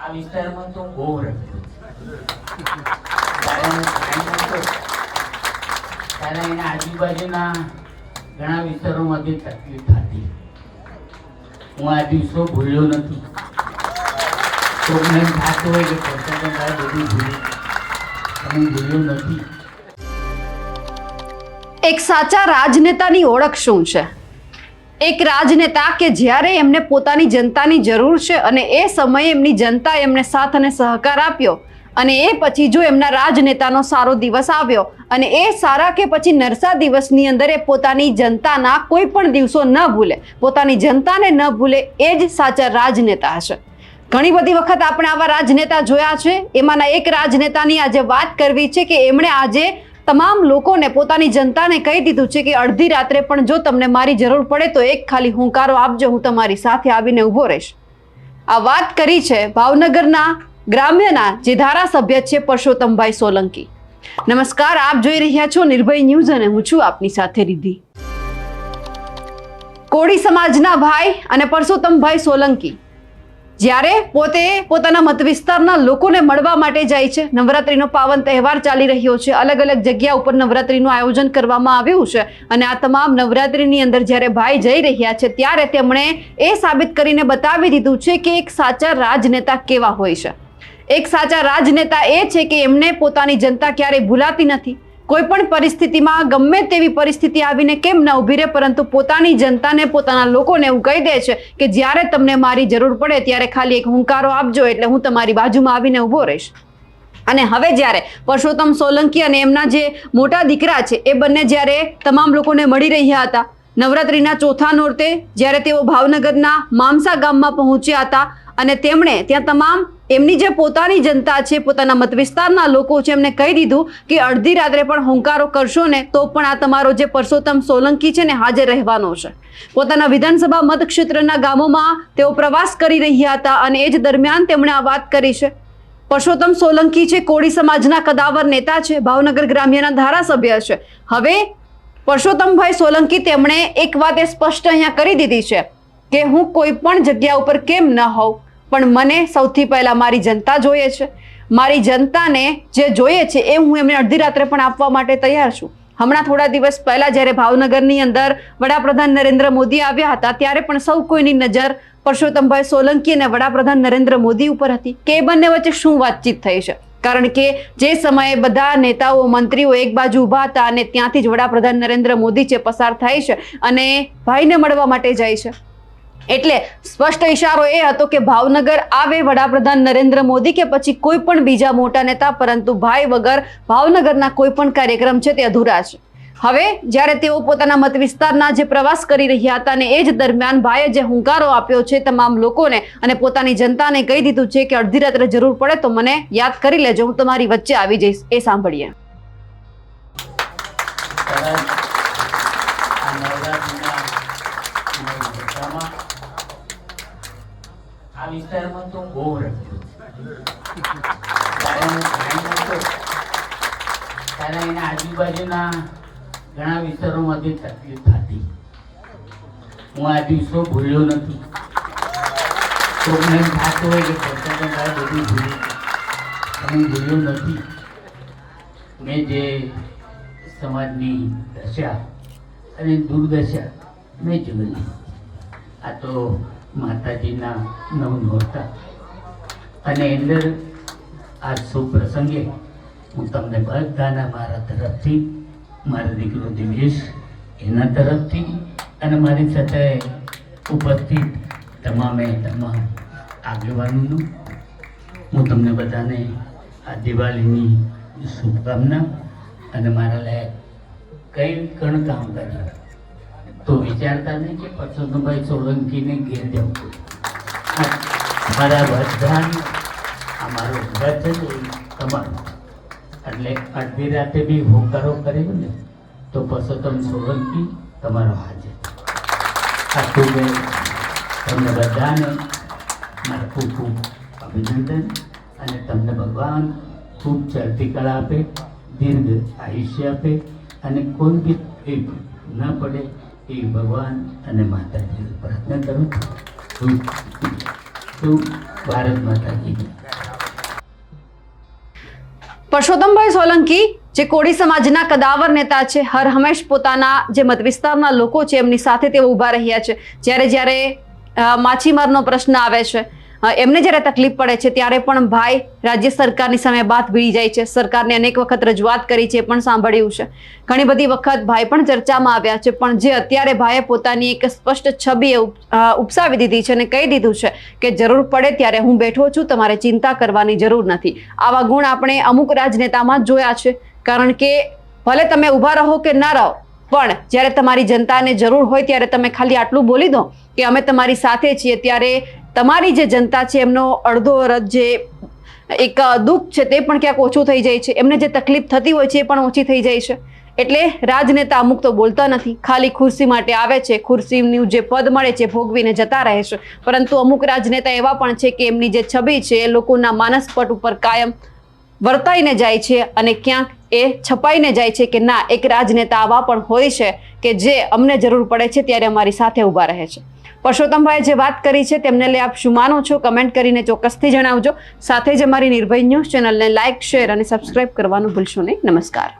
આ વિસ્તારમાં તો બહુ રહ્યો ત્યારે એના આજુબાજુના ઘણા વિસ્તારોમાંથી તકલીફ થતી. હું આ દિવસો ભૂલ્યો નથી. તો મને એમ થતું હોય કે પરસોત્તમભાઈ બધું ભૂલ્યું, હું ભૂલ્યો નથી. એક સાચા રાજનેતાની ઓળખ શું છે? એક રાજનેતા કે જ્યારે એમને પોતાની જનતાની જરૂર છે અને એ સમયે એમની જનતા એમને સાથ અને સહકાર આપ્યો અને એ પછી જો એમના રાજનેતાનો સારો દિવસ આવ્યો અને એ સારા કે પછી નરસા દિવસની અંદર એ પોતાની જનતાના કોઈ પણ દિવસો ન ભૂલે, પોતાની જનતાને ન ભૂલે, એ જ સાચા રાજનેતા હશે. ઘણી બધી વખત આપણે આવા રાજનેતા જોયા છે. એમાંના એક રાજનેતાની આજે વાત કરવી છે કે એમણે આજે તમામ લોકોને, પોતાની જનતાને કહી દીધું છે કે અડધી રાત્રે પણ જો તમને મારી જરૂર પડે તો એક ખાલી હુંકારો આપજો, હું તમારી સાથે આવીને ઊભો રહીશ. આ વાત કરી છે ભાવનગરના ગ્રામ્યના જે ધારાસભ્ય છે પરસોત્તમભાઈ સોલંકી. નમસ્કાર, આપ જોઈ રહ્યા છો નિર્ભય ન્યૂઝ અને હું છું આપની સાથે રિદ્ધિ. કોળી સમાજના ભાઈ અને પરસોત્તમભાઈ સોલંકી જ્યારે પોતે પોતાના મત વિસ્તારના લોકોને મળવા માટે જાય છે. નવરાત્રીનો પાવન તહેવાર ચાલી રહ્યો છે. અલગ અલગ જગ્યા ઉપર નવરાત્રીનું આયોજન કરવામાં આવ્યું છે અને આ તમામ નવરાત્રીની અંદર જ્યારે ભાઈ જઈ રહ્યા છે ત્યારે તેમણે એ સાબિત કરીને બતાવી દીધું છે કે એક સાચા રાજનેતા કેવા હોય છે. એક સાચા રાજનેતા એ છે કે એમને પોતાની જનતા ક્યારેય ભૂલાતી નથી. કોઈ પણ પરિસ્થિતિમાં ગમે તેવી પરિસ્થિતિ આવીને કેમ ન ઊભી રહે, પરંતુ પોતાની જનતાને, પોતાના લોકોને એવું કહી દે છે કે જ્યારે તમને મારી જરૂર પડે ત્યારે ખાલી એક હુંકારો આપજો એટલે હું તમારી બાજુમાં આવીને ઊભો રહીશ. અને હવે જ્યારે પરસોત્તમ સોલંકી અને એમના જે મોટા દીકરા છે એ બંને જ્યારે તમામ લોકોને મળી રહ્યા હતા નવરાત્રીના ચોથા નોરતે, જ્યારે તેઓ ભાવનગરના મામસા ગામમાં પહોંચ્યા હતા અને તેમણે ત્યાં તમામ એમની જે પોતાની જનતા છે, પોતાના મત વિસ્તારના લોકો છે, એમને કહી દીધું કે અડધી રાત્રે પણ હુંકારો કરશો ને તો પણ આ તમારો જે પરસોત્તમ સોલંકી છે ને હાજર રહેવાનો છે. પોતાના વિધાનસભા મતક્ષેત્રના ગામોમાં તેઓ પ્રવાસ કરી રહ્યા હતા અને એ જ દરમિયાન તેમણે આ વાત કરી છે. પરસોત્તમ સોલંકી છે કોળી સમાજના કદાવર નેતા છે, ભાવનગર ગ્રામ્યના ધારાસભ્ય છે. હવે પરસોત્તમભાઈ સોલંકી તેમણે એક વાત એ સ્પષ્ટ અહીંયા કરી દીધી છે કે હું કોઈ પણ જગ્યા ઉપર કેમ ન હોઉં, પણ મને સૌથી પહેલા મારી જનતા જોઈએ છે. મારી જનતાને જે જોઈએ છે એ હું એમને અડધી રાત્રે પણ આપવા માટે તૈયાર છું. હમણાં થોડા દિવસ પહેલા જ્યારે ભાવનગરની અંદર વડાપ્રધાન નરેન્દ્ર મોદી આવ્યા હતા ત્યારે પણ સૌ કોઈની નજર પરસોત્તમભાઈ સોલંકી અને વડાપ્રધાન નરેન્દ્ર મોદી ઉપર હતી કે એ બંને વચ્ચે શું વાતચીત થઈ છે. કારણ કે જે સમયે બધા નેતાઓ, મંત્રીઓ એક બાજુ ઊભા હતા અને ત્યાંથી જ વડાપ્રધાન નરેન્દ્ર મોદી છે પસાર થાય છે અને ભાઈને મળવા માટે જાય છે. એટલે સ્પષ્ટ ઇશારો એ હતો કે ભાવનગર આવે વડાપ્રધાન નરેન્દ્ર મોદી કે પછી કોઈ પણ બીજા મોટા નેતા, પરંતુ ભાઈ વગર ભાવનગરના કોઈ પણ કાર્યક્રમ છે તે અધૂરા છે. હવે જ્યારે તેઓ પોતાના મત વિસ્તારના જે પ્રવાસ કરી રહ્યા હતા અને એ જ દરમિયાન ભાઈએ જે હુંકારો આપ્યો છે તમામ લોકોને અને પોતાની જનતાને કહી દીધું છે કે અડધી રાત્રે જરૂર પડે તો મને યાદ કરી લેજો, હું તમારી વચ્ચે આવી જઈશ. એ સાંભળીએ. આ વિસ્તારમાં તો બહુ રહ્યો ત્યારે એના આજુબાજુના ઘણા વિસ્તારોમાંથી તકલીફ થતી. હું આ દિવસો ભૂલ્યો નથી. તો મને એમ થતું હોય કે પરસોત્તમભાઈ બધું ભૂલ્યું, હું ભૂલ્યો નથી. મેં જે સમાજની દશા અને દુર્દશા મેં જોઈ. આ તો માતાજીના નવ નોરતા અને અંદર આ શુભ પ્રસંગે હું તમને બધાના મારા તરફથી, મારો દીકરો દિવેશ એના તરફથી અને મારી સાથે ઉપસ્થિત તમામ આગેવાનોનું હું તમને બધાને આ દિવાળીની શુભકામના અને મારા લાયક કંઈ પણ કામ કર્યું તો વિચારતા નહીં કે પરસોત્તમભાઈ સોલંકીને ઘેર જવું. મારા બધા અમારો ઘર છે તમારું, એટલે અડધી રાતે બી હોકારો કર્યો ને તો પરસોત્તમ સોલંકી તમારો હાજર. આટલું મેં તમને બધાને મારા ખૂબ ખૂબ અભિનંદન અને તમને ભગવાન ખૂબ ચડતી કળા આપે, દીર્ઘ આયુષ્ય આપે અને કોઈ બી ન પડે એ ભગવાન અને માતાજી પ્રાર્થના કરું છું. શું ભારત માતા કી જય. પરસોત્તમભાઈ સોલંકી જે કોળી સમાજના કદાવર નેતા છે, હર હંમેશ પોતાના જે મત વિસ્તારના લોકો છે એમની સાથે તેઓ ઊભા રહ્યા છે. જ્યારે માછીમારનો પ્રશ્ન આવે છે, એમને જ્યારે તકલીફ પડે છે ત્યારે પણ ભાઈ રાજ્ય સરકારની સામે બાથ ભીડી જાય છે. સરકારને અનેક વખત રજૂઆત કરી છે, એ પણ સાંભળ્યું છે. ઘણી બધી વખત ભાઈ પણ ચર્ચામાં આવ્યા છે, પણ જે અત્યારે ભાઈએ પોતાની એક સ્પષ્ટ છબી ઉપસાવી દીધી છે અને કહી દીધું છે કે જરૂર પડે ત્યારે હું બેઠો છું, તમારે ચિંતા કરવાની જરૂર નથી. આવા ગુણ આપણે અમુક રાજનેતામાં જોયા છે. કારણ કે ભલે તમે ઊભા રહો કે ના રહો, પણ જ્યારે તમારી જનતાને જરૂર હોય ત્યારે તમે ખાલી આટલું બોલી દો કે અમે તમારી સાથે છીએ, ત્યારે તમારી જે જનતા છે એમનો અડધો અડધ જે એક દુઃખ છે તે પણ ક્યાંક ઓછું થઈ જાય છે. એમને જે તકલીફ થતી હોય છે એ પણ ઓછી થઈ જાય છે. એટલે રાજનેતા અમુક તો બોલતા નથી, ખાલી ખુરશી માટે આવે છે, ખુરશીનું જે પદ મળે છે ભોગવીને જતા રહે છે. પરંતુ અમુક રાજનેતા એવા પણ છે કે એમની જે છબી છે એ લોકોના માનસપટ ઉપર કાયમ વર્તાઈને જાય છે અને ક્યાંક એ છપાઈને જાય છે કે ના, એક રાજનેતા આવા પણ હોય છે કે જે અમને જરૂર પડે છે ત્યારે અમારી સાથે ઊભા રહે છે. પરસોત્તમભાઈએ જે વાત કરી છે તેમને લઈ આપ શું માનો છો, કમેન્ટ કરીને ચોક્કસથી જણાવજો. સાથે જ અમારી નિર્ભય ન્યૂઝ ચેનલને લાઇક, શેર અને સબસ્ક્રાઇબ કરવાનું ભૂલશો નહીં. નમસ્કાર.